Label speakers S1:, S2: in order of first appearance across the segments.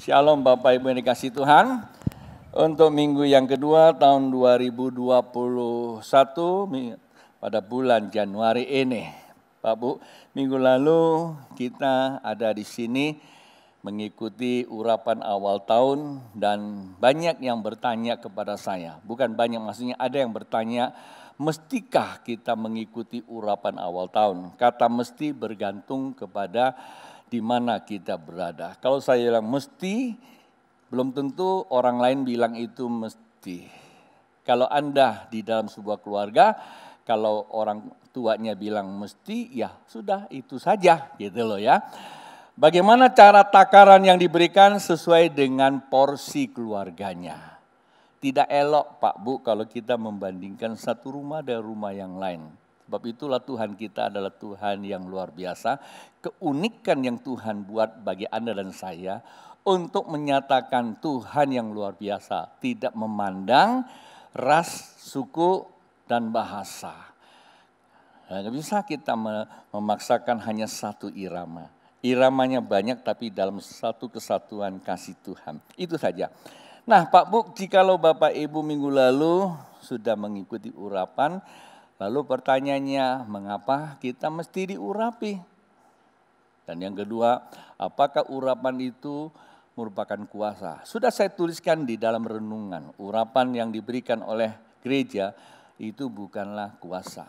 S1: Shalom Bapak Ibu yang dikasihi Tuhan. Untuk minggu yang kedua tahun 2021 pada bulan Januari ini. Pak Bu, minggu lalu kita ada di sini mengikuti urapan awal tahun dan banyak yang bertanya kepada saya. Bukan banyak, maksudnya ada yang bertanya, mestikah kita mengikuti urapan awal tahun? Kata mesti bergantung kepada di mana kita berada. Kalau saya bilang mesti, belum tentu orang lain bilang itu mesti. Kalau Anda di dalam sebuah keluarga, kalau orang tuanya bilang mesti, ya sudah itu saja gitu loh ya. Bagaimana cara takaran yang diberikan sesuai dengan porsi keluarganya. Tidak elok Pak Bu kalau kita membandingkan satu rumah dengan rumah yang lain. Sebab itulah Tuhan kita adalah Tuhan yang luar biasa. Keunikan yang Tuhan buat bagi Anda dan saya untuk menyatakan Tuhan yang luar biasa. Tidak memandang ras, suku, dan bahasa. Tidak bisa kita memaksakan hanya satu irama. Iramanya banyak tapi dalam satu kesatuan kasih Tuhan. Itu saja. Nah Pak Bu, jikalau Bapak Ibu minggu lalu sudah mengikuti urapan, lalu pertanyaannya, mengapa kita mesti diurapi? Dan yang kedua, apakah urapan itu merupakan kuasa? Sudah saya tuliskan di dalam renungan, urapan yang diberikan oleh gereja itu bukanlah kuasa.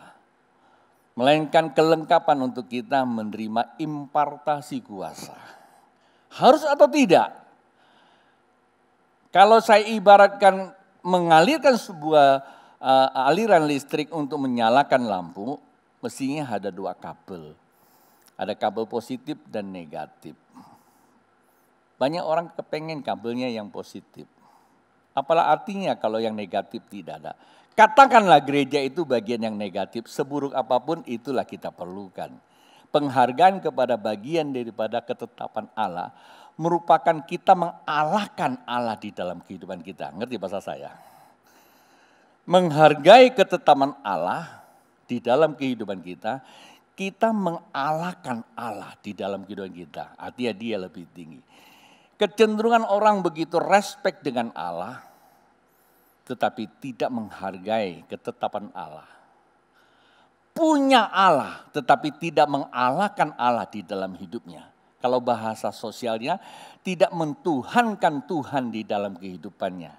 S1: Melainkan kelengkapan untuk kita menerima impartasi kuasa. Harus atau tidak? Kalau saya ibaratkan mengalirkan sebuah aliran listrik untuk menyalakan lampu, mestinya ada dua kabel. Ada kabel positif dan negatif. Banyak orang kepengen kabelnya yang positif. Apalah artinya kalau yang negatif tidak ada. Katakanlah gereja itu bagian yang negatif, seburuk apapun itulah kita perlukan. Penghargaan kepada bagian daripada ketetapan Allah merupakan kita mengalahkan Allah di dalam kehidupan kita. Ngerti bahasa saya? Menghargai ketetapan Allah di dalam kehidupan kita, kita mengalahkan Allah di dalam kehidupan kita. Artinya dia lebih tinggi. Kecenderungan orang begitu respect dengan Allah, tetapi tidak menghargai ketetapan Allah. Punya Allah, tetapi tidak mengalahkan Allah di dalam hidupnya. Kalau bahasa sosialnya, tidak mentuhankan Tuhan di dalam kehidupannya.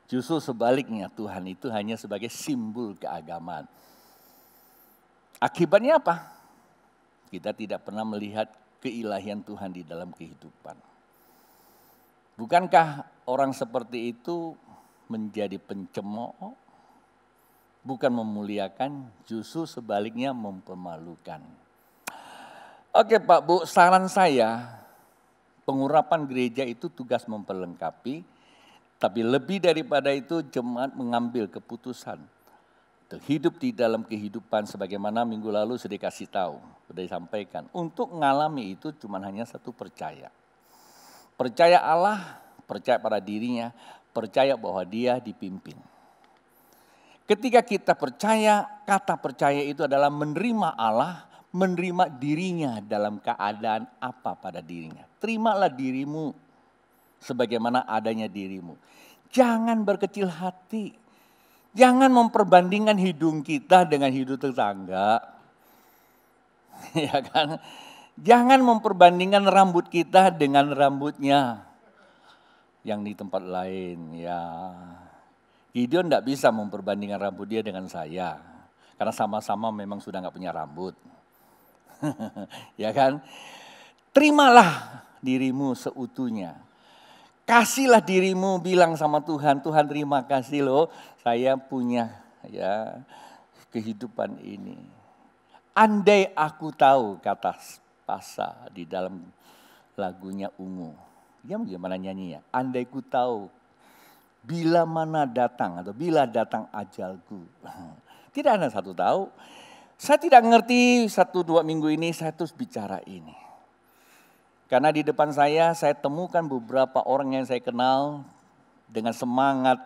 S1: Justru sebaliknya, Tuhan itu hanya sebagai simbol keagamaan. Akibatnya apa? Kita tidak pernah melihat keilahian Tuhan di dalam kehidupan. Bukankah orang seperti itu menjadi pencemooh, bukan memuliakan, justru sebaliknya mempermalukan. Oke Pak Bu, saran saya, pengurapan gereja itu tugas memperlengkapi, tapi lebih daripada itu jemaat mengambil keputusan untuk hidup di dalam kehidupan sebagaimana minggu lalu sudah dikasih tahu, sudah disampaikan. Untuk mengalami itu cuma hanya satu percaya. Percaya Allah, percaya pada dirinya, percaya bahwa dia dipimpin. Ketika kita percaya, kata percaya itu adalah menerima Allah, menerima dirinya dalam keadaan apa pada dirinya. Terimalah dirimu sebagaimana adanya dirimu. Jangan berkecil hati. Jangan memperbandingkan hidung kita dengan hidung tetangga. Ya kan? Jangan memperbandingkan rambut kita dengan rambutnya. yang di tempat lain. Ya, Gideon tidak bisa memperbandingkan rambut dia dengan saya. Karena sama-sama memang sudah nggak punya rambut. Ya kan? Terimalah dirimu seutuhnya. Kasihlah dirimu, bilang sama Tuhan, Tuhan terima kasih loh, saya punya ya kehidupan ini. Andai aku tahu, kata Pasa di dalam lagunya Ungu. Dia bagaimana nyanyinya? Andai ku tahu bila mana datang atau bila datang ajalku. Tidak ada satu tahu. Saya tidak ngerti 1-2 minggu ini saya terus bicara ini. Karena di depan saya temukan beberapa orang yang saya kenal dengan semangat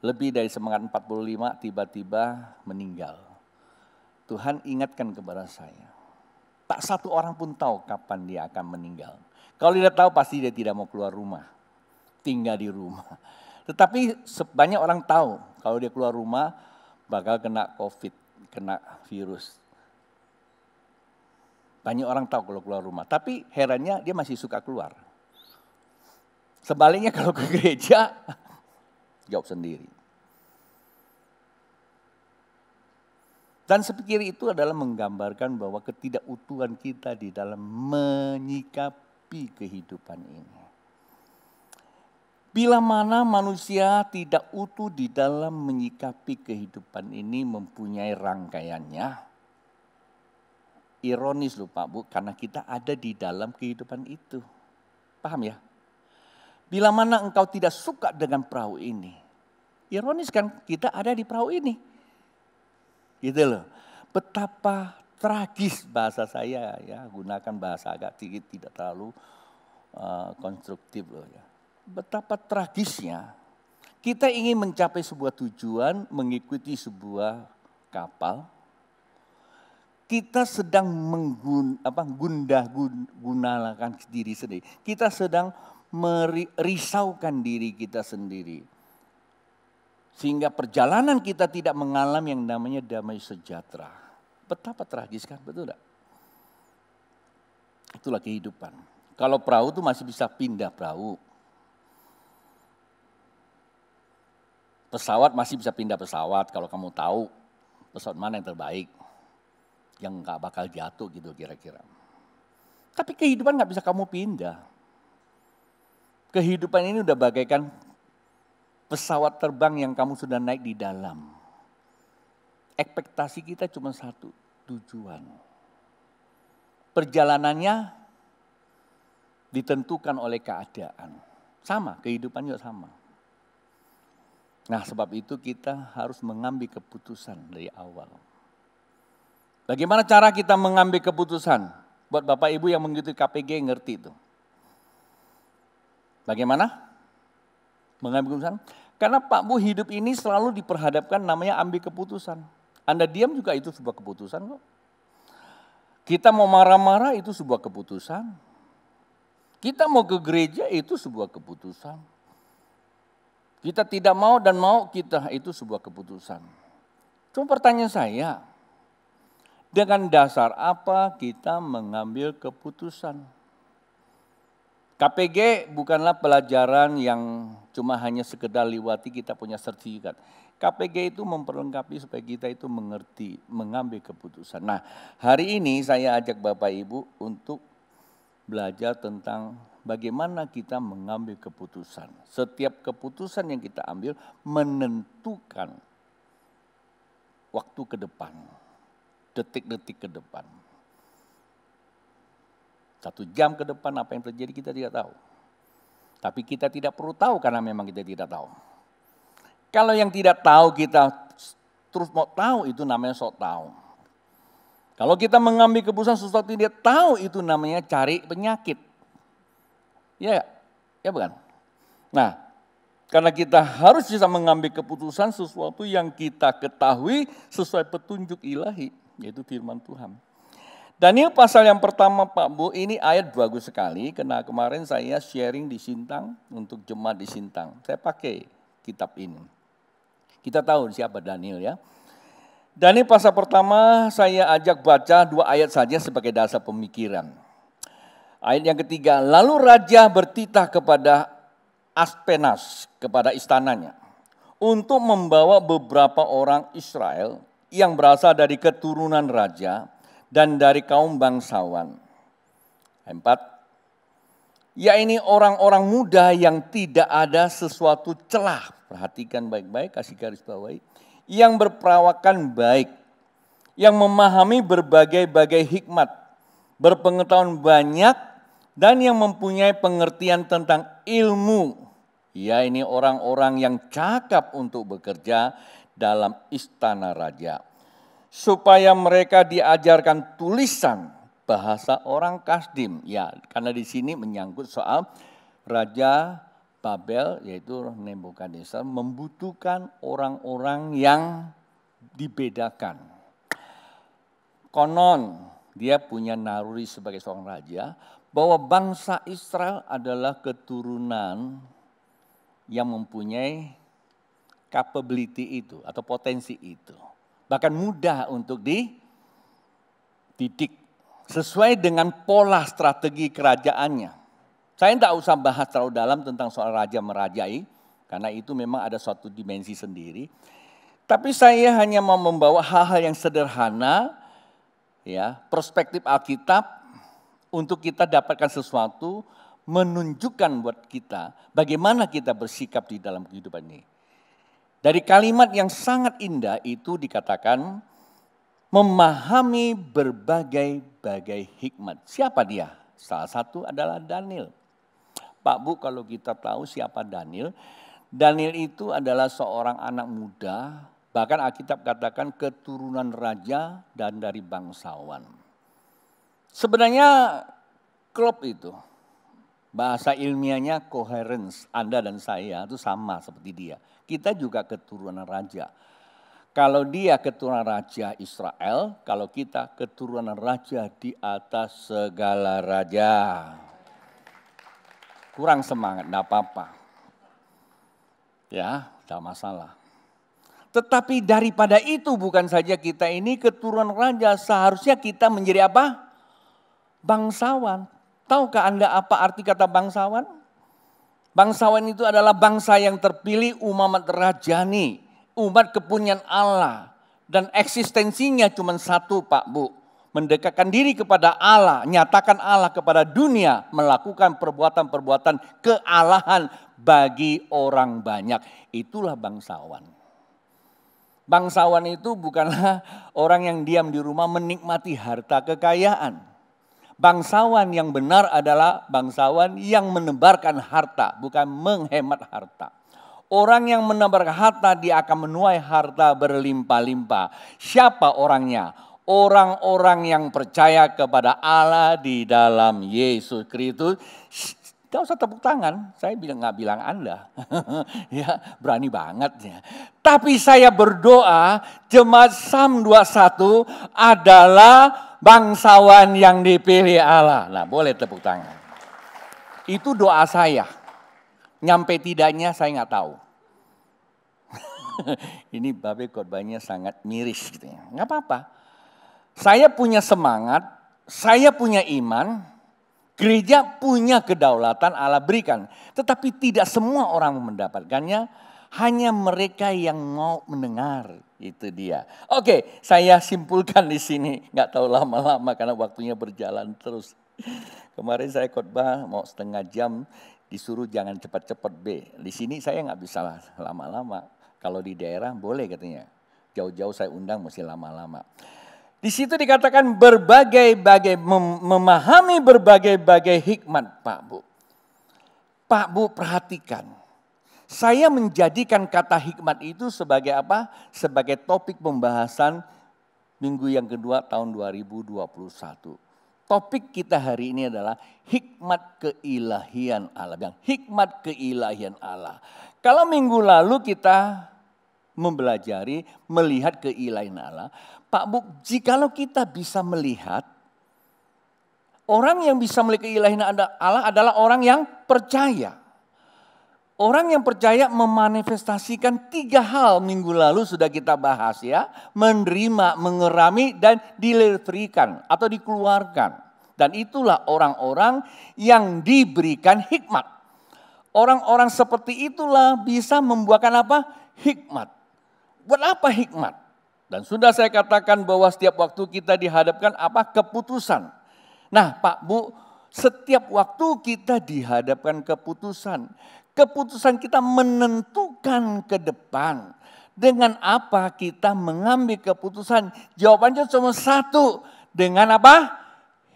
S1: lebih dari semangat 45 tiba-tiba meninggal. Tuhan ingatkan kepada saya. Tak satu orang pun tahu kapan dia akan meninggal. Kalau dia tahu pasti dia tidak mau keluar rumah. Tinggal di rumah. Tetapi banyak orang tahu kalau dia keluar rumah bakal kena COVID, kena virus. Banyak orang tahu kalau keluar rumah. Tapi herannya dia masih suka keluar. Sebaliknya kalau ke gereja, jawab sendiri. Dan saya pikir itu adalah menggambarkan bahwa ketidakutuhan kita di dalam menyikapi kehidupan ini. Bila mana manusia tidak utuh di dalam menyikapi kehidupan ini mempunyai rangkaiannya. Ironis loh Pak Bu, karena kita ada di dalam kehidupan itu. Paham ya? Bila mana engkau tidak suka dengan perahu ini. Ironis kan kita ada di perahu ini. Gitu loh. Betapa tragis bahasa saya ya, gunakan bahasa agak sedikit tidak terlalu konstruktif loh ya. Betapa tragisnya kita ingin mencapai sebuah tujuan, mengikuti sebuah kapal. Kita sedang gunakan diri sendiri. Kita sedang merisaukan diri kita sendiri. Sehingga perjalanan kita tidak mengalami yang namanya damai sejahtera. Betapa tragis kan, betul tidak? Itulah kehidupan. Kalau perahu itu masih bisa pindah perahu. Pesawat masih bisa pindah pesawat kalau kamu tahu pesawat mana yang terbaik. Yang gak bakal jatuh gitu kira-kira. Tapi kehidupan gak bisa kamu pindah. Kehidupan ini udah bagaikan pesawat terbang yang kamu sudah naik di dalam. Ekspektasi kita cuma satu, tujuan. Perjalanannya ditentukan oleh keadaan. Sama, kehidupan juga sama. Nah sebab itu kita harus mengambil keputusan dari awal. Bagaimana cara kita mengambil keputusan? Buat Bapak Ibu yang mengikuti KPG ngerti itu. Bagaimana mengambil keputusan? Karena Pak Bu hidup ini selalu diperhadapkan namanya ambil keputusan. Anda diam juga itu sebuah keputusan kok. Kita mau marah-marah itu sebuah keputusan. Kita mau ke gereja itu sebuah keputusan. Kita tidak mau dan mau kita itu sebuah keputusan. Cuma pertanyaan saya, dengan dasar apa kita mengambil keputusan? KPG bukanlah pelajaran yang cuma hanya sekedar liwati kita punya sertifikat. KPG itu memperlengkapi supaya kita itu mengerti, mengambil keputusan. Nah, hari ini saya ajak Bapak Ibu untuk belajar tentang bagaimana kita mengambil keputusan. Setiap keputusan yang kita ambil menentukan waktu ke depan, detik-detik ke depan. 1 jam ke depan apa yang terjadi kita tidak tahu. Tapi kita tidak perlu tahu karena memang kita tidak tahu. Kalau yang tidak tahu kita terus mau tahu itu namanya sok tahu. Kalau kita mengambil keputusan sesuatu yang tidak tahu itu namanya cari penyakit. Ya bukan? Nah, karena kita harus bisa mengambil keputusan sesuatu yang kita ketahui sesuai petunjuk ilahi, yaitu firman Tuhan. Daniel pasal yang pertama Pak Bu, ini ayat bagus sekali karena kemarin saya sharing di Sintang untuk jemaat di Sintang. Saya pakai kitab ini. Kita tahu siapa Daniel ya. Daniel pasal pertama saya ajak baca 2 ayat saja sebagai dasar pemikiran. Ayat yang ketiga, lalu raja bertitah kepada Aspenas kepada istananya untuk membawa beberapa orang Israel yang berasal dari keturunan raja dan dari kaum bangsawan. 4. Ya ini orang-orang muda yang tidak ada sesuatu celah. Perhatikan baik-baik, kasih garis bawahi. Yang berperawakan baik, yang memahami berbagai-bagai hikmat, berpengetahuan banyak, dan yang mempunyai pengertian tentang ilmu. Ya ini orang-orang yang cakap untuk bekerja dalam istana raja. Supaya mereka diajarkan tulisan bahasa orang Kasdim. Ya, karena di sini menyangkut soal Raja Babel yaitu Nebukadnezar membutuhkan orang-orang yang dibedakan. Konon dia punya naluri sebagai seorang raja bahwa bangsa Israel adalah keturunan yang mempunyai capability itu atau potensi itu. Bahkan mudah untuk dididik sesuai dengan pola strategi kerajaannya. Saya tidak usah bahas terlalu dalam tentang soal raja merajai, karena itu memang ada suatu dimensi sendiri. Tapi saya hanya mau membawa hal-hal yang sederhana, ya, perspektif Alkitab untuk kita dapatkan sesuatu, menunjukkan buat kita bagaimana kita bersikap di dalam kehidupan ini. Dari kalimat yang sangat indah itu dikatakan memahami berbagai-bagai hikmat. Siapa dia? Salah satu adalah Daniel. Pak Bu, kalau kita tahu siapa Daniel, Daniel itu adalah seorang anak muda, bahkan Alkitab katakan keturunan raja dan dari bangsawan. Sebenarnya klop itu, bahasa ilmiahnya coherence, Anda dan saya itu sama seperti dia. Kita juga keturunan raja. Kalau dia keturunan raja Israel, kalau kita keturunan raja di atas segala raja. Kurang semangat, enggak apa-apa. Ya, enggak masalah. Tetapi daripada itu bukan saja kita ini keturunan raja, seharusnya kita menjadi apa? Bangsawan. Tahukah Anda apa arti kata bangsawan? Bangsawan itu adalah bangsa yang terpilih, umat rajani, umat kepunyaan Allah. Dan eksistensinya cuma satu Pak Bu. Mendekatkan diri kepada Allah, nyatakan Allah kepada dunia, melakukan perbuatan-perbuatan kealahan bagi orang banyak. Itulah bangsawan. Bangsawan itu bukanlah orang yang diam di rumah menikmati harta kekayaan. Bangsawan yang benar adalah bangsawan yang menebarkan harta, bukan menghemat harta. Orang yang menebarkan harta, dia akan menuai harta berlimpah-limpah. Siapa orangnya? Orang-orang yang percaya kepada Allah di dalam Yesus Kristus. Tidak usah tepuk tangan, saya nggak bilang Anda. Ya, berani banget ya. Tapi saya berdoa jemaat Psalm 21 adalah bangsawan yang dipilih Allah. Nah, boleh tepuk tangan. Itu doa saya. Nyampe tidaknya saya nggak tahu. Ini babe khotbahnya sangat miris gitu ya. Nggak apa-apa. Saya punya semangat, saya punya iman, gereja punya kedaulatan Allah berikan. Tetapi tidak semua orang mendapatkannya, hanya mereka yang mau mendengar. Itu dia. Oke, saya simpulkan di sini. Nggak tahu lama-lama karena waktunya berjalan terus. Kemarin saya khotbah mau setengah jam, disuruh jangan cepat-cepat B. Di sini saya nggak bisa lama-lama. Kalau di daerah boleh katanya. Jauh-jauh saya undang mesti lama-lama. Di situ dikatakan berbagai-bagai, memahami berbagai-bagai hikmat Pak Bu. Pak Bu perhatikan. Saya menjadikan kata hikmat itu sebagai apa? Sebagai topik pembahasan minggu yang kedua tahun 2021. Topik kita hari ini adalah hikmat keilahian Allah. Hikmat keilahian Allah. Kalau minggu lalu kita mempelajari, melihat keilahian Allah. Pak Bu, jikalau kita bisa melihat, orang yang bisa melihat keilahian Allah adalah orang yang percaya. Orang yang percaya memanifestasikan 3 hal minggu lalu sudah kita bahas ya. Menerima, mengerami, dan dilirikan atau dikeluarkan. Dan itulah orang-orang yang diberikan hikmat. Orang-orang seperti itulah bisa membuahkan apa? Hikmat. Buat apa hikmat? Dan sudah saya katakan bahwa setiap waktu kita dihadapkan apa? Keputusan. Nah Pak Bu, setiap waktu kita dihadapkan keputusan. Keputusan kita menentukan ke depan. Dengan apa kita mengambil keputusan? Jawabannya cuma satu. Dengan apa?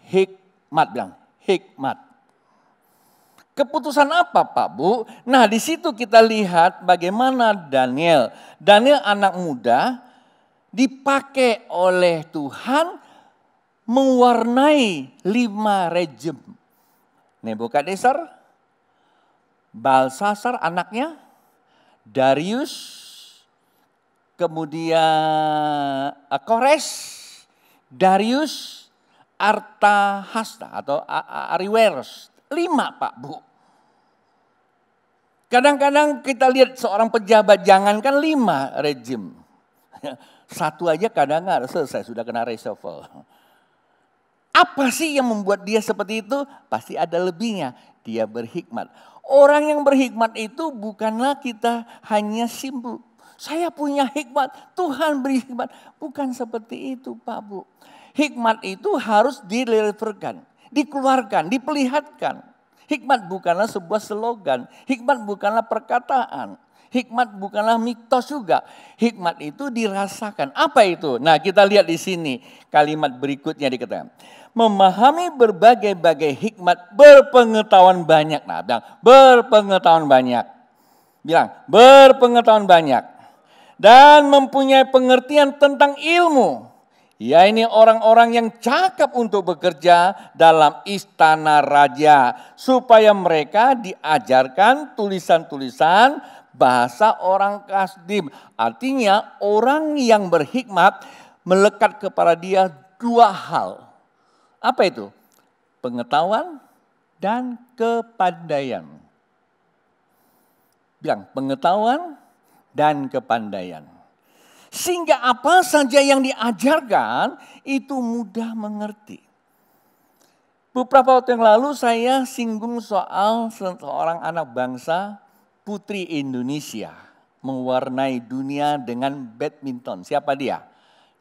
S1: Hikmat. Bilang, hikmat. Keputusan apa Pak Bu? Nah di situ kita lihat bagaimana Daniel. Daniel anak muda dipakai oleh Tuhan mewarnai 5 rejim. Nebukadnezar, Balsasar anaknya, Darius, kemudian Kores, Darius, Artahasta atau Ariweros. 5 Pak Bu. Kadang-kadang kita lihat seorang pejabat, jangankan 5 rejim. Satu aja kadang nggak selesai, sudah kena reshuffle. Apa sih yang membuat dia seperti itu? Pasti ada lebihnya, dia berhikmat. Orang yang berhikmat itu bukanlah kita hanya simpel. Saya punya hikmat, Tuhan beri hikmat. Bukan seperti itu Pak Bu. Hikmat itu harus dideliverkan, dikeluarkan, diperlihatkan. Hikmat bukanlah sebuah slogan, hikmat bukanlah perkataan, hikmat bukanlah mitos juga. Hikmat itu dirasakan. Apa itu? Nah kita lihat di sini kalimat berikutnya dikatakan. Memahami berbagai-bagai hikmat, berpengetahuan banyak. Nah bilang berpengetahuan banyak. Bilang berpengetahuan banyak. Dan mempunyai pengertian tentang ilmu. Ya ini orang-orang yang cakap untuk bekerja dalam istana raja. Supaya mereka diajarkan tulisan-tulisan bahasa orang Kasdim. Artinya orang yang berhikmat melekat kepada dia 2 hal. Apa itu? Pengetahuan dan kepandaian. Bilang pengetahuan dan kepandaian. Sehingga apa saja yang diajarkan itu mudah mengerti. Beberapa waktu yang lalu saya singgung soal seorang anak bangsa putri Indonesia. Mewarnai dunia dengan badminton. Siapa dia?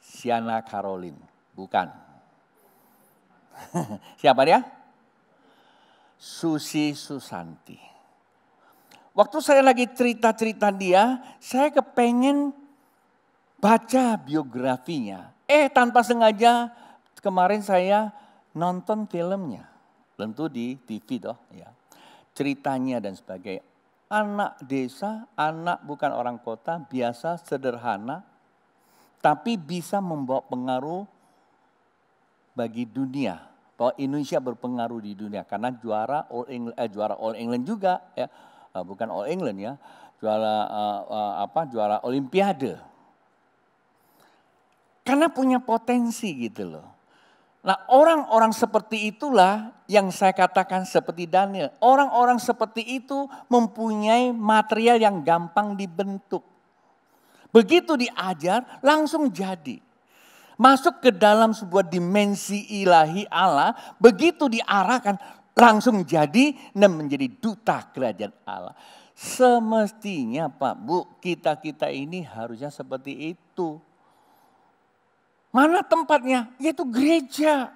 S1: Siana Caroline. Bukan. Siapa dia? Susi Susanti. Waktu saya lagi cerita-cerita dia, saya kepengen baca biografinya. Tanpa sengaja kemarin saya nonton filmnya. Tentu di TV toh ya. Ceritanya dan sebagainya. Anak desa, anak bukan orang kota, biasa, sederhana. Tapi bisa membawa pengaruh bagi dunia. Bahwa Indonesia berpengaruh di dunia. Karena juara All England juga ya. Bukan All England ya. Juara Olimpiade. Karena punya potensi gitu loh. Nah orang-orang seperti itulah yang saya katakan seperti Daniel. Orang-orang seperti itu mempunyai material yang gampang dibentuk. Begitu diajar langsung jadi. Masuk ke dalam sebuah dimensi ilahi Allah. Begitu diarahkan langsung jadi dan menjadi duta kerajaan Allah. Semestinya Pak Bu kita ini harusnya seperti itu. Mana tempatnya? Yaitu gereja.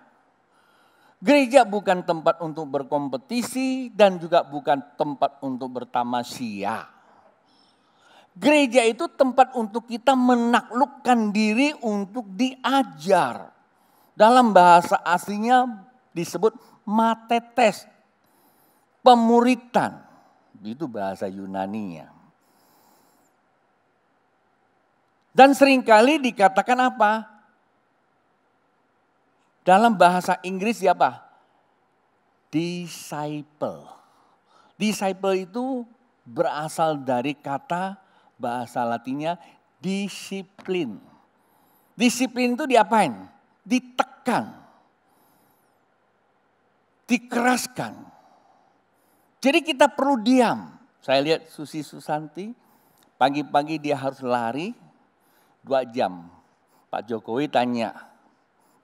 S1: Gereja bukan tempat untuk berkompetisi dan juga bukan tempat untuk bertamasya. Gereja itu tempat untuk kita menaklukkan diri untuk diajar. Dalam bahasa aslinya disebut matetes, pemuritan. Itu bahasa Yunaninya. Dan seringkali dikatakan apa? Dalam bahasa Inggris siapa? Disciple. Disciple itu berasal dari kata bahasa Latinnya disiplin. Disiplin itu diapain? Ditekan. Dikeraskan. Jadi kita perlu diam. Saya lihat Susi Susanti, pagi-pagi dia harus lari 2 jam. Pak Jokowi tanya,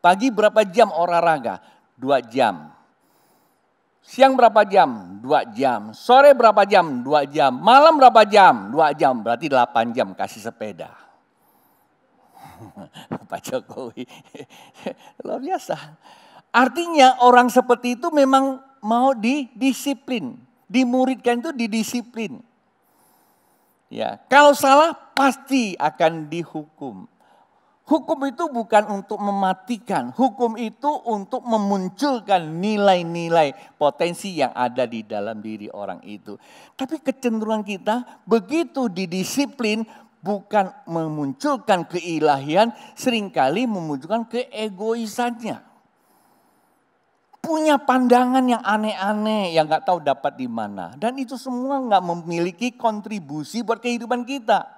S1: pagi berapa jam olahraga? 2 jam. Siang berapa jam? 2 jam. Sore berapa jam? 2 jam. Malam berapa jam? 2 jam. Berarti 8 jam kasih sepeda. Pak Jokowi. Luar biasa. Artinya orang seperti itu memang mau didisiplin. Dimuridkan itu didisiplin. Ya, kalau salah pasti akan dihukum. Hukum itu bukan untuk mematikan, hukum itu untuk memunculkan nilai-nilai potensi yang ada di dalam diri orang itu. Tapi kecenderungan kita begitu didisiplin bukan memunculkan keilahian, seringkali memunculkan keegoisannya. Punya pandangan yang aneh-aneh yang gak tahu dapat di mana. Dan itu semua gak memiliki kontribusi buat kehidupan kita.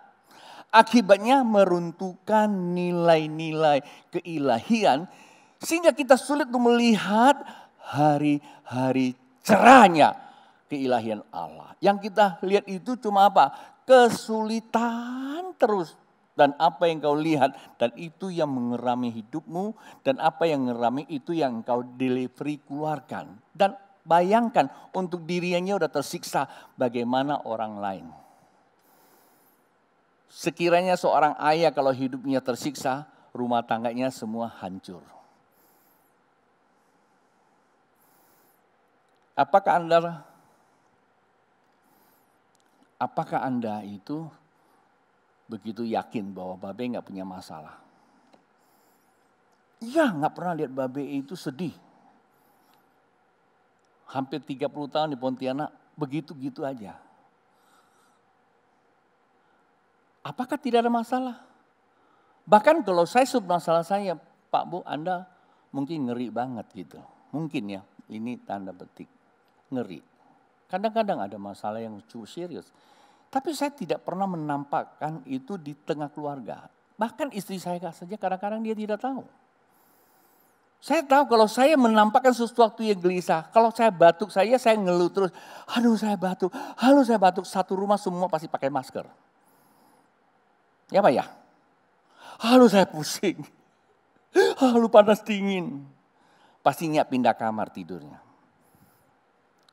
S1: Akibatnya meruntuhkan nilai-nilai keilahian sehingga kita sulit untuk melihat hari-hari cerahnya keilahian Allah. Yang kita lihat itu cuma apa? Kesulitan terus. Dan apa yang kau lihat dan itu yang mengerami hidupmu dan apa yang mengerami itu yang kau delivery keluarkan. Dan bayangkan untuk dirinya udah tersiksa bagaimana orang lain. Sekiranya seorang ayah kalau hidupnya tersiksa, rumah tangganya semua hancur. Apakah Anda itu begitu yakin bahwa Babe nggak punya masalah? Iya, nggak pernah lihat Babe itu sedih. Hampir 30 tahun di Pontianak, begitu-gitu aja. Apakah tidak ada masalah? Bahkan kalau saya sebut masalah saya, Pak Bu, Anda mungkin ngeri banget gitu. Mungkin ya, ini tanda petik, ngeri. Kadang-kadang ada masalah yang cukup serius. Tapi saya tidak pernah menampakkan itu di tengah keluarga. Bahkan istri saya saja kadang-kadang dia tidak tahu. Saya tahu kalau saya menampakkan sesuatu yang gelisah. Kalau saya batuk saya ngeluh terus. Aduh saya batuk, satu rumah semua pasti pakai masker. Ya Pak ya? Halo saya pusing. Halo panas dingin. Pastinya pindah kamar tidurnya.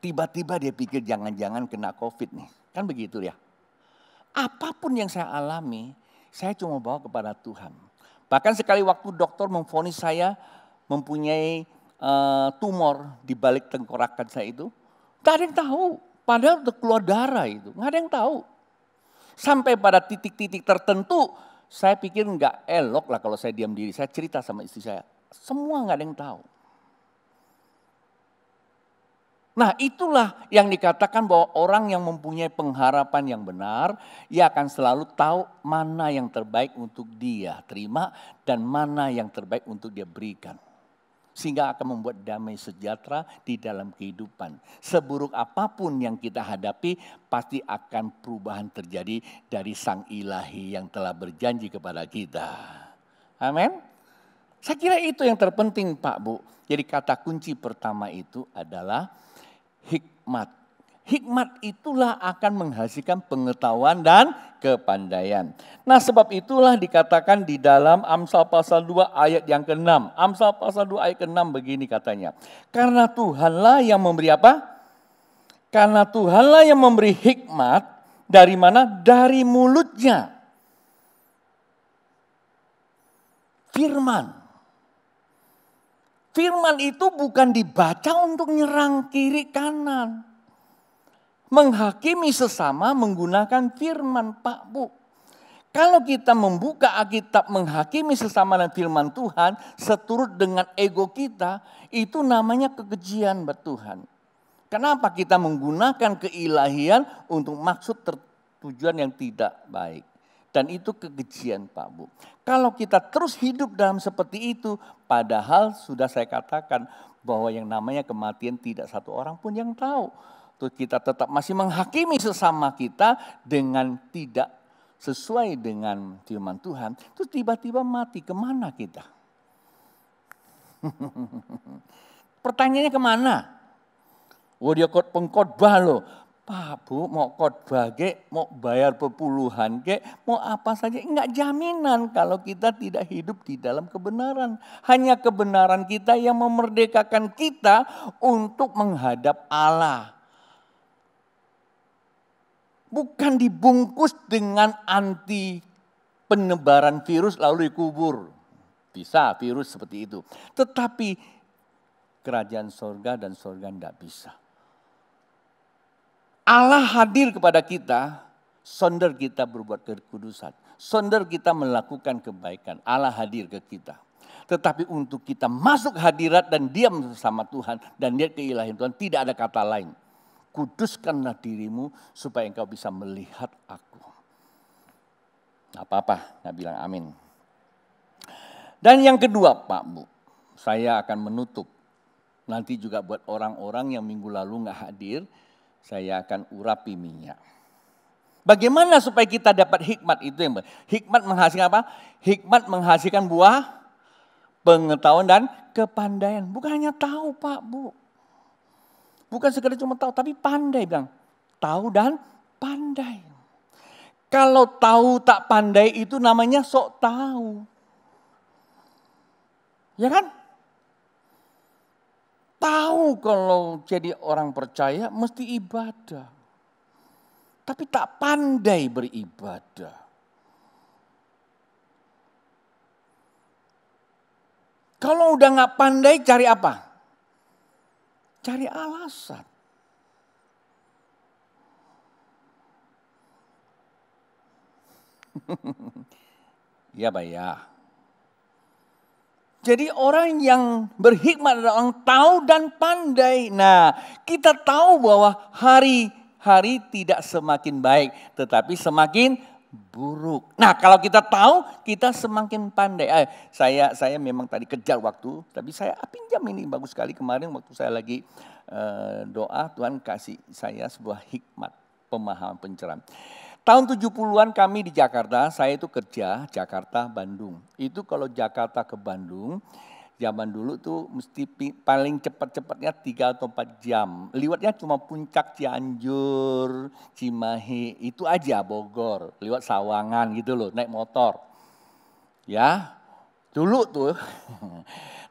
S1: Tiba-tiba dia pikir jangan-jangan kena COVID nih. Kan begitu ya. Apapun yang saya alami, saya cuma bawa kepada Tuhan. Bahkan sekali waktu dokter memvonis saya mempunyai tumor di balik tengkorakan saya itu. Gak ada yang tahu. Padahal udah keluar darah itu. Gak ada yang tahu. Sampai pada titik-titik tertentu, saya pikir nggak elok lah kalau saya diam diri. Saya cerita sama istri saya, semua nggak ada yang tahu. Nah itulah yang dikatakan bahwa orang yang mempunyai pengharapan yang benar, ia akan selalu tahu mana yang terbaik untuk dia terima dan mana yang terbaik untuk dia berikan. Sehingga akan membuat damai sejahtera di dalam kehidupan. Seburuk apapun yang kita hadapi, pasti akan perubahan terjadi dari Sang Ilahi yang telah berjanji kepada kita. Amin. Saya kira itu yang terpenting Pak Bu. Jadi kata kunci pertama itu adalah hikmat. Hikmat itulah akan menghasilkan pengetahuan dan kepandaian. Nah sebab itulah dikatakan di dalam Amsal pasal 2 ayat yang ke-6. Amsal pasal 2 ayat ke-6 begini katanya. Karena Tuhanlah yang memberi apa? Karena Tuhanlah yang memberi hikmat. Dari mana? Dari mulutnya. Firman. Firman itu bukan dibaca untuk nyerang kiri kanan. Menghakimi sesama menggunakan firman Pak Bu. Kalau kita membuka Alkitab menghakimi sesama dan firman Tuhan seturut dengan ego kita, itu namanya kekejian buat Tuhan. Kenapa kita menggunakan keilahian untuk maksud tujuan yang tidak baik. Dan itu kekejian Pak Bu. Kalau kita terus hidup dalam seperti itu, padahal sudah saya katakan bahwa yang namanya kematian tidak satu orang pun yang tahu. Terus kita tetap masih menghakimi sesama kita dengan tidak sesuai dengan firman Tuhan. Terus tiba-tiba mati, kemana kita? Pertanyaannya kemana? Oh dia pengkhotbah loh. Pak Bu, mau khotbah kek, mau bayar pepuluhan kek, mau apa saja, enggak jaminan kalau kita tidak hidup di dalam kebenaran. Hanya kebenaran kita yang memerdekakan kita untuk menghadap Allah. Bukan dibungkus dengan anti penyebaran virus lalu dikubur. Bisa virus seperti itu. Tetapi kerajaan sorga dan sorga tidak bisa. Allah hadir kepada kita, sonder kita berbuat kekudusan. Sonder kita melakukan kebaikan. Allah hadir ke kita. Tetapi untuk kita masuk hadirat dan diam bersama Tuhan dan lihat keilahian Tuhan, tidak ada kata lain. Kuduskanlah dirimu supaya engkau bisa melihat aku. Gak apa-apa, gak bilang amin. Dan yang kedua Pak Bu, saya akan menutup. Nanti juga buat orang-orang yang minggu lalu gak hadir, saya akan urapi minyak. Bagaimana supaya kita dapat hikmat itu yang hikmat menghasilkan apa? Hikmat menghasilkan buah pengetahuan dan kepandaian. Bukan hanya tahu Pak Bu. Bukan sekedar cuma tahu tapi pandai bilang. Tahu dan pandai. Kalau tahu tak pandai itu namanya sok tahu. Ya kan? Tahu kalau jadi orang percaya mesti ibadah. Tapi tak pandai beribadah. Kalau udah gak pandai cari apa? Cari alasan. Ya Pak ya. Jadi orang yang berhikmat adalah orang tahu dan pandai. Nah, kita tahu bahwa hari-hari tidak semakin baik, tetapi semakin buruk. Nah, kalau kita tahu, kita semakin pandai. Saya memang tadi kejar waktu, tapi saya pinjam ini bagus sekali kemarin waktu saya lagi doa, Tuhan kasih saya sebuah hikmat, pemahaman pencerahan. Tahun 70-an kami di Jakarta, saya itu kerja Jakarta, Bandung. Itu kalau Jakarta ke Bandung, zaman dulu tuh mesti paling cepat-cepatnya 3 atau 4 jam. Liwatnya cuma Puncak, Cianjur, Cimahi, itu aja Bogor. Liwat Sawangan gitu loh, naik motor. Ya, dulu tuh.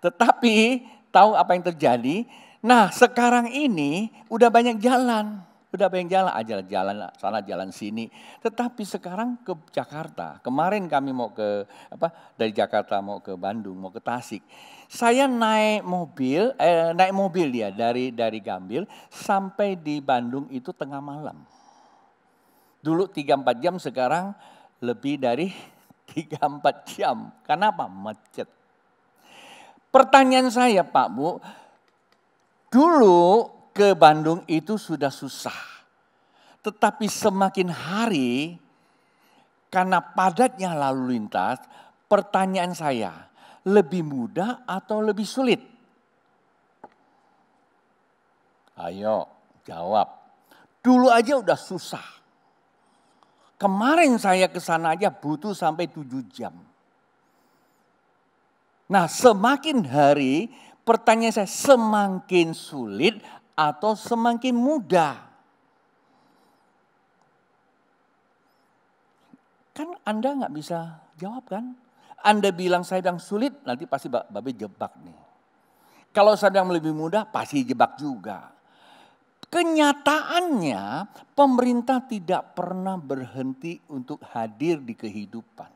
S1: Tetapi tahu apa yang terjadi? Nah sekarang ini udah banyak jalan. Udah banyak jalan sana jalan sini. Tetapi sekarang ke Jakarta. Kemarin kami mau ke dari Jakarta mau ke Bandung, mau ke Tasik. Saya naik mobil dia dari Gambir sampai di Bandung itu tengah malam. Dulu 3-4 jam, sekarang lebih dari 3-4 jam. Kenapa? Macet. Pertanyaan saya Pak Bu, dulu ke Bandung itu sudah susah. Tetapi semakin hari, karena padatnya lalu lintas, pertanyaan saya, lebih mudah atau lebih sulit? Ayo jawab. Dulu aja udah susah. Kemarin saya ke sana aja butuh sampai 7 jam. Nah semakin hari, pertanyaan saya semakin sulit atau semakin mudah? Kan Anda nggak bisa jawab kan? Anda bilang saya bilang sulit, nanti pasti Babe jebak nih. Kalau saya bilang lebih mudah, pasti jebak juga. Kenyataannya pemerintah tidak pernah berhenti untuk hadir di kehidupan.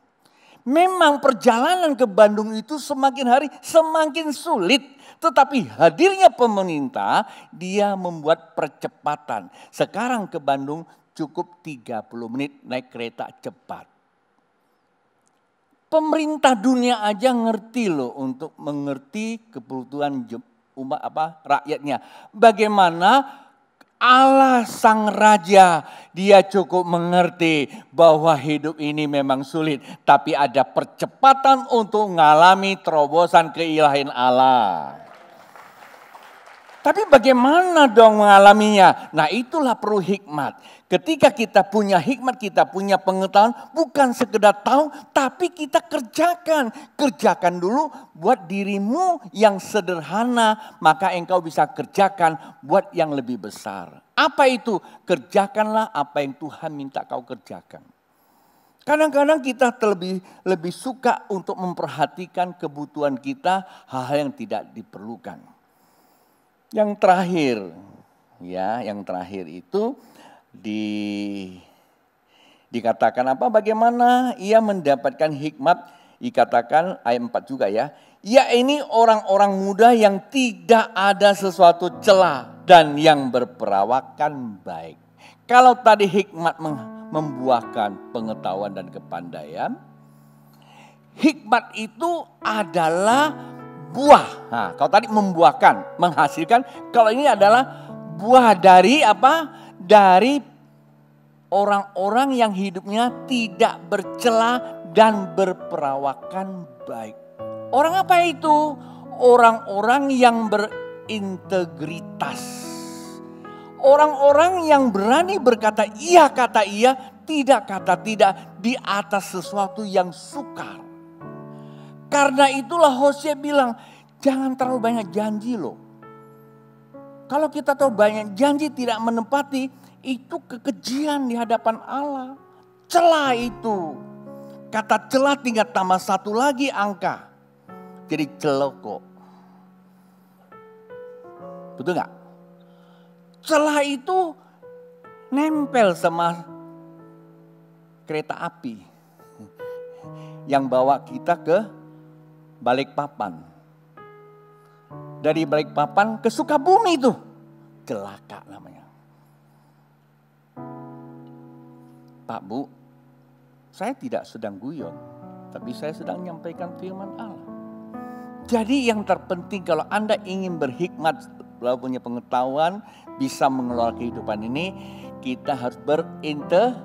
S1: Memang perjalanan ke Bandung itu semakin hari semakin sulit. Tetapi hadirnya pemerintah, dia membuat percepatan. Sekarang ke Bandung cukup 30 menit naik kereta cepat. Pemerintah dunia aja ngerti loh untuk mengerti kebutuhan rakyatnya. Bagaimana Allah Sang Raja, dia cukup mengerti bahwa hidup ini memang sulit. Tapi ada percepatan untuk mengalami terobosan keilahian Allah. Tapi bagaimana dong mengalaminya? Nah itulah perlu hikmat. Ketika kita punya hikmat, kita punya pengetahuan, bukan sekedar tahu, tapi kita kerjakan. Kerjakan dulu buat dirimu yang sederhana, maka engkau bisa kerjakan buat yang lebih besar. Apa itu? Kerjakanlah apa yang Tuhan minta kau kerjakan. Kadang-kadang kita lebih suka untuk memperhatikan kebutuhan kita, hal-hal yang tidak diperlukan. Yang terakhir, yang terakhir itu dikatakan apa? Bagaimana ia mendapatkan hikmat? Dikatakan ayat 4 juga ya. Ya ini orang-orang muda yang tidak ada sesuatu celah dan yang berperawakan baik. Kalau tadi hikmat membuahkan pengetahuan dan kepandaian, hikmat itu adalah buah. Nah, kalau tadi membuahkan, menghasilkan, kalau ini adalah buah dari apa? Dari orang-orang yang hidupnya tidak bercela dan berperawakan baik. Orang apa itu? Orang-orang yang berintegritas. Orang-orang yang berani berkata iya kata iya, tidak kata tidak di atas sesuatu yang sukar. Karena itulah Hosea bilang, jangan terlalu banyak janji loh. Kalau kita terlalu banyak janji tidak menepati, itu kekejian di hadapan Allah. Celah itu. Kata celah tinggal tambah satu lagi angka. Jadi celoko. Betul gak? Celah itu nempel sama kereta api. Yang bawa kita ke Balikpapan. Dari Balikpapan ke Sukabumi itu. Celaka namanya. Pak Bu, saya tidak sedang guyon. Tapi saya sedang menyampaikan firman Allah. Jadi yang terpenting kalau Anda ingin berhikmat, lalu punya pengetahuan, bisa mengelola kehidupan ini, kita harus berintegritas.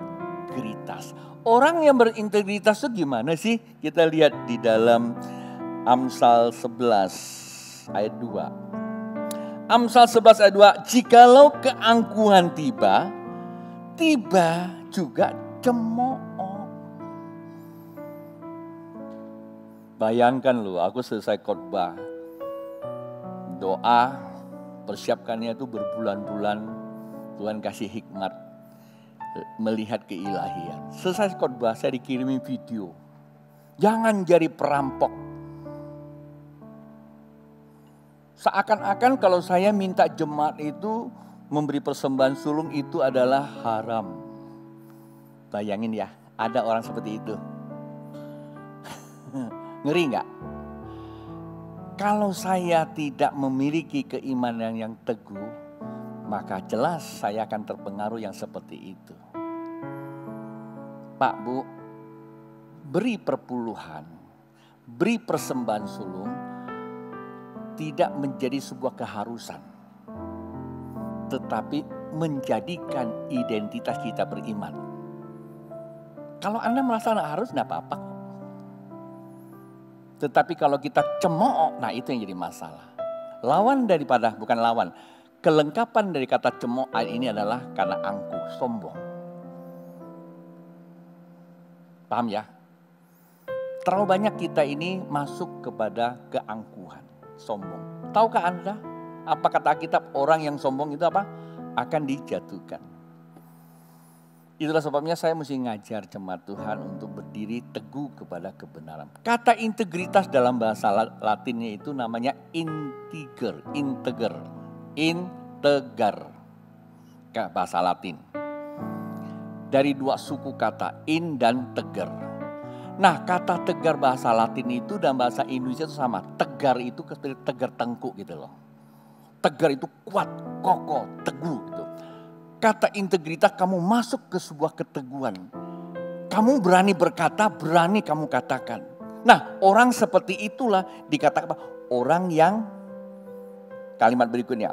S1: Orang yang berintegritas itu gimana sih? Kita lihat di dalam Amsal 11 ayat 2. Amsal 11 ayat 2. Jikalau keangkuhan tiba juga cemooh. Bayangkan loh, aku selesai khotbah. Doa, persiapkannya itu berbulan-bulan. Tuhan kasih hikmat, melihat keilahian. Selesai khotbah, saya dikirimin video. Jangan jadi perampok. Seakan-akan kalau saya minta jemaat itu memberi persembahan sulung itu adalah haram. Bayangin ya, ada orang seperti itu. Ngeri gak? Kalau saya tidak memiliki keimanan yang teguh, maka jelas saya akan terpengaruh yang seperti itu. Pak Bu, beri perpuluhan, beri persembahan sulung, tidak menjadi sebuah keharusan, tetapi menjadikan identitas kita beriman. Kalau Anda merasa harus, tidak apa-apa. Tetapi kalau kita cemooh, nah itu yang jadi masalah. Kelengkapan dari kata cemooh ini adalah karena angkuh, sombong. Paham ya? Terlalu banyak kita ini masuk kepada keangkuhan. Sombong. Tahukah Anda apa kata Alkitab, orang yang sombong itu apa? Akan dijatuhkan. Itulah sebabnya saya mesti ngajar jemaat Tuhan untuk berdiri teguh kepada kebenaran. Kata integritas dalam bahasa Latinnya itu namanya integer. Bahasa Latin. Dari dua suku kata, in dan teger. Nah, kata tegar bahasa Latin itu dan bahasa Indonesia itu sama. Tegar itu seperti tegar tengkuk gitu loh. Tegar itu kuat, kokoh, teguh gitu. Kata integritas, kamu masuk ke sebuah keteguhan. Kamu berani berkata, berani kamu katakan. Nah, orang seperti itulah dikatakan orang yang, kalimat berikutnya.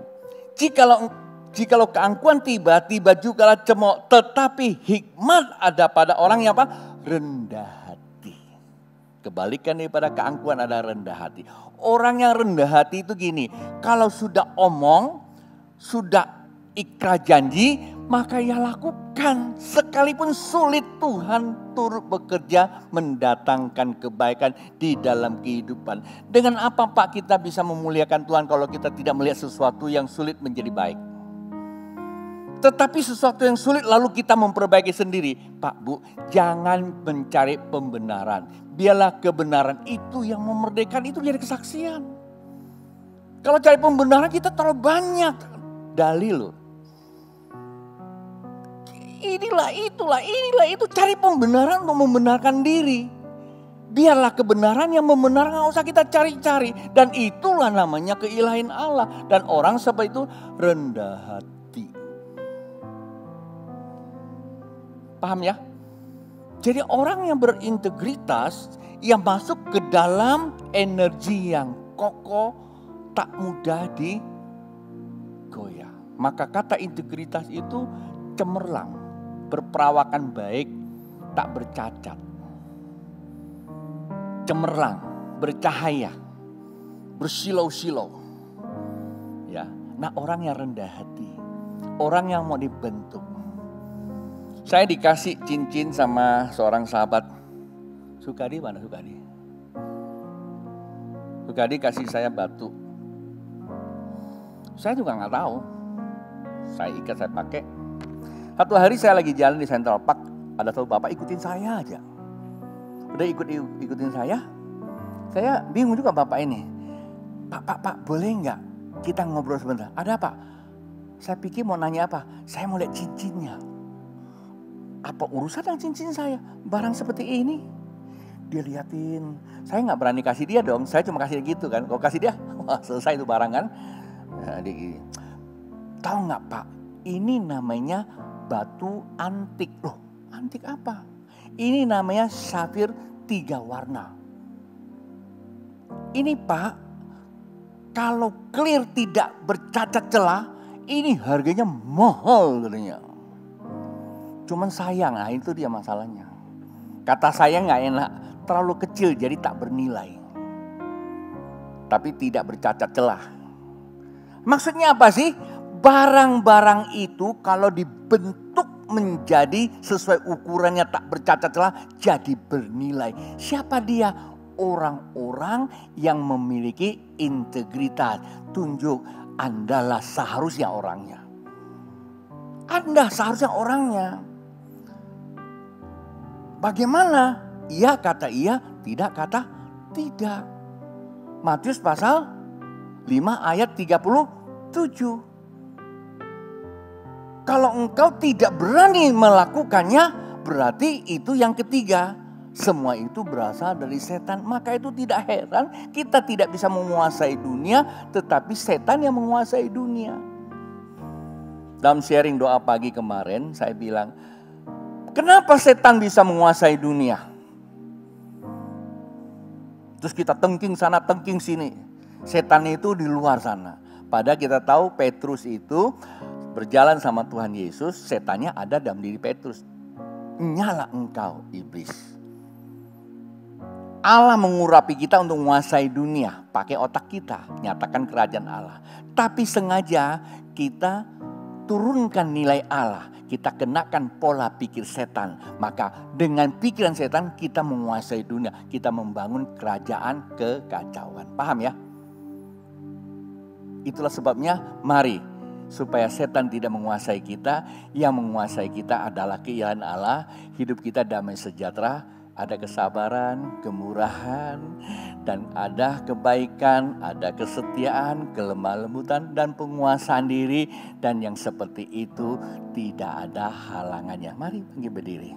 S1: Jikalau keangkuhan tiba juga cemooh. Tetapi hikmat ada pada orang yang apa? Rendah hati. Kebalikan daripada keangkuhan adalah rendah hati. Orang yang rendah hati itu gini, kalau sudah omong, sudah ikrar janji, maka ia lakukan. Sekalipun sulit, Tuhan turut bekerja mendatangkan kebaikan di dalam kehidupan. Dengan apa Pak kita bisa memuliakan Tuhan kalau kita tidak melihat sesuatu yang sulit menjadi baik? Tetapi sesuatu yang sulit lalu kita memperbaiki sendiri. Pak, Bu, jangan mencari pembenaran. Biarlah kebenaran itu yang memerdekakan, itu jadi kesaksian. Kalau cari pembenaran kita terlalu banyak dalil loh. Inilah itu. Cari pembenaran untuk membenarkan diri. Biarlah kebenaran yang membenarkan, nggak usah kita cari-cari. Dan itulah namanya keilahian Allah. Dan orang seperti itu rendah hati. Paham ya? Jadi orang yang berintegritas, yang masuk ke dalam energi yang kokoh, tak mudah digoyah. Maka kata integritas itu cemerlang, berperawakan baik, tak bercacat. Cemerlang, bercahaya, bersilau-silau. Ya, nah orang yang rendah hati, orang yang mau dibentuk. Saya dikasih cincin sama seorang sahabat. Sukadi mana Sukadi? Sukadi kasih saya batu. Saya juga nggak tahu. Saya ikat, saya pakai. Satu hari saya lagi jalan di Central Park, ada satu bapak ikutin saya aja. Udah ikutin saya bingung juga bapak ini. Pak, boleh nggak kita ngobrol sebentar? Ada Pak? Saya pikir mau nanya apa? Saya mau lihat cincinnya. Apa urusan dengan cincin saya? Barang seperti ini. Dia liatin. Saya nggak berani kasih dia dong. Saya cuma kasih gitu kan. Kalau kasih dia, wah selesai itu barang kan. Nah, tahu nggak Pak? Ini namanya batu antik. Loh, antik apa? Ini namanya safir 3 warna. Ini Pak, kalau clear tidak bercacat celah, ini harganya mahal katanya. Cuman sayang, nah itu dia masalahnya. Kata sayang gak enak, terlalu kecil jadi tak bernilai. Tapi tidak bercacat celah. Maksudnya apa sih? Barang-barang itu kalau dibentuk menjadi sesuai ukurannya tak bercacat celah, jadi bernilai. Siapa dia? Orang-orang yang memiliki integritas. Tunjuk, Andalah seharusnya orangnya. Anda seharusnya orangnya. Bagaimana? Iya kata iya, tidak kata tidak. Matius pasal 5 ayat 37. Kalau engkau tidak berani melakukannya, berarti itu yang ketiga. Semua itu berasal dari setan. Maka itu tidak heran kita tidak bisa menguasai dunia, tetapi setan yang menguasai dunia. Dalam sharing doa pagi kemarin saya bilang, kenapa setan bisa menguasai dunia? Terus kita tengking sana, tengking sini. Setan itu di luar sana. Padahal kita tahu Petrus itu berjalan sama Tuhan Yesus, setannya ada dalam diri Petrus. Nyala engkau iblis. Allah mengurapi kita untuk menguasai dunia, pakai otak kita, nyatakan kerajaan Allah. Tapi sengaja kita turunkan nilai Allah, kita kenakan pola pikir setan. Maka dengan pikiran setan kita menguasai dunia, kita membangun kerajaan kekacauan. Paham ya? Itulah sebabnya mari supaya setan tidak menguasai kita. Yang menguasai kita adalah keilahian Allah. Hidup kita damai sejahtera, ada kesabaran, kemurahan, dan ada kebaikan, ada kesetiaan, kelemah lembutan, dan penguasaan diri. Dan yang seperti itu tidak ada halangannya. Mari berdiri.